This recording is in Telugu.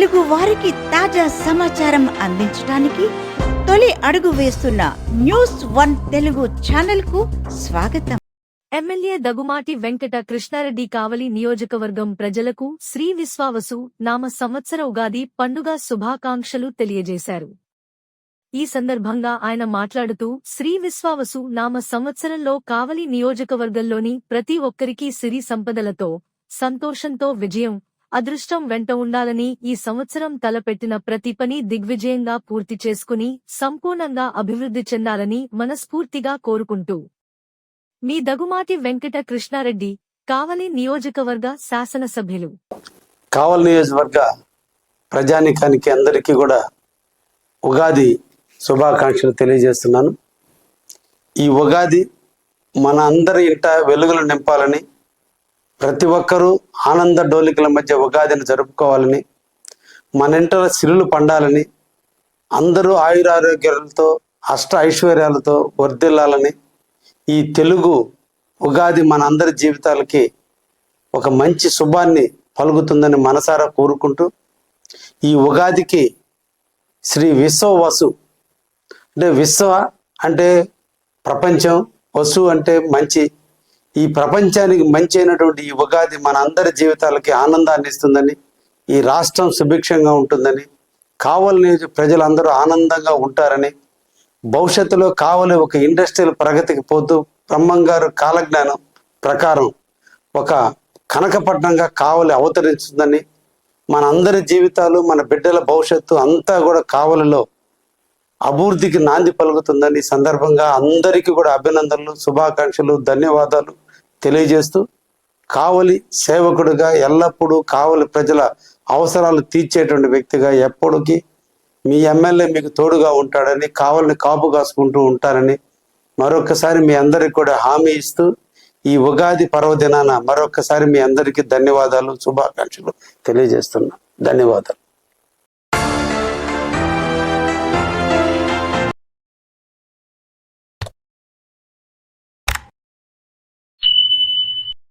తెలుగు వారికి తాజా సమాచారం అందించడానికి తొలి అడుగు వేస్తున్న న్యూస్ 1 తెలుగు ఛానల్ కు స్వాగతం. ఎమ్మెల్యే దగ్గుమాటి వెంకట కృష్ణారెడ్డి కావలి నియోజకవర్గం ప్రజలకు శ్రీ విశ్వావసు నామ సంవత్సర ఉగాది పండుగ శుభాకాంక్షలు తెలియజేశారు. ఈ సందర్భంగా ఆయన మాట్లాడుతూ శ్రీ విశ్వావసు నామ సంవత్సరంలో కావలి నియోజకవర్గంలోని ప్రతి ఒక్కరికీ సిరి సంపదలతో, సంతోషంతో, విజయం, అదృష్టం వెంట ఉండాలని, ఈ సంవత్సరం తలపెట్టిన ప్రతి పని దిగ్విజయంగా పూర్తి చేసుకుని సంపూర్ణంగా అభివృద్ధి చెందాలని మనస్ఫూర్తిగా కోరుకుంటూ మీ దగ్గుమాటి వెంకట కృష్ణారెడ్డి, కావలి నియోజకవర్గ శాసనసభ్యులు. కావలి నియోజకవర్గ ప్రజానికానికి అందరికీ కూడా ఉగాది శుభాకాంక్షలు తెలియజేస్తున్నాను. ఈ ఉగాది మన అందరి ఇంట వెలుగులు నింపాలని, ప్రతి ఒక్కరూ ఆనంద డోలికల మధ్య ఉగాదిని జరుపుకోవాలని, మన ఇంట సిరులు పండాలని, అందరూ ఆయురారోగ్యాలతో అష్ట ఐశ్వర్యాలతో వర్ధిల్లాలని, ఈ తెలుగు ఉగాది మన అందరి జీవితాలకి ఒక మంచి శుభాన్ని పలుకుతుందని మనసారా కోరుకుంటూ, ఈ ఉగాదికి శ్రీ విశ్వవసు అంటే విశ్వ అంటే ప్రపంచం, వసు అంటే మంచి, ఈ ప్రపంచానికి మంచి అయినటువంటి ఈ ఉగాది మన అందరి జీవితాలకి ఆనందాన్ని ఇస్తుందని, ఈ రాష్ట్రం సుభిక్షంగా ఉంటుందని, కావలి ప్రజలందరూ ఆనందంగా ఉంటారని, భవిష్యత్తులో కావలి ఒక ఇండస్ట్రియల్ ప్రగతికి పోతూ బ్రహ్మంగారు కాలజ్ఞానం ప్రకారం ఒక కనకపట్నంగా కావలి అవతరిస్తుందని, మన అందరి జీవితాలు, మన బిడ్డల భవిష్యత్తు అంతా కూడా కావలిలో అభివృద్ధికి నాంది పలుకుతుందని ఈ సందర్భంగా అందరికీ కూడా అభినందనలు, శుభాకాంక్షలు, ధన్యవాదాలు తెలియజేస్తూ, కావలి సేవకుడిగా ఎల్లప్పుడూ కావలి ప్రజల అవసరాలు తీర్చేటువంటి వ్యక్తిగా ఎప్పటికీ మీ ఎమ్మెల్యే మీకు తోడుగా ఉంటాడని, కావలిని కాపు కాసుకుంటూ ఉంటారని మరొకసారి మీ అందరికి కూడా హామీ ఇస్తూ, ఈ ఉగాది పర్వదినాన మరొకసారి మీ అందరికీ ధన్యవాదాలు, శుభాకాంక్షలు తెలియజేస్తున్నా. ధన్యవాదాలు.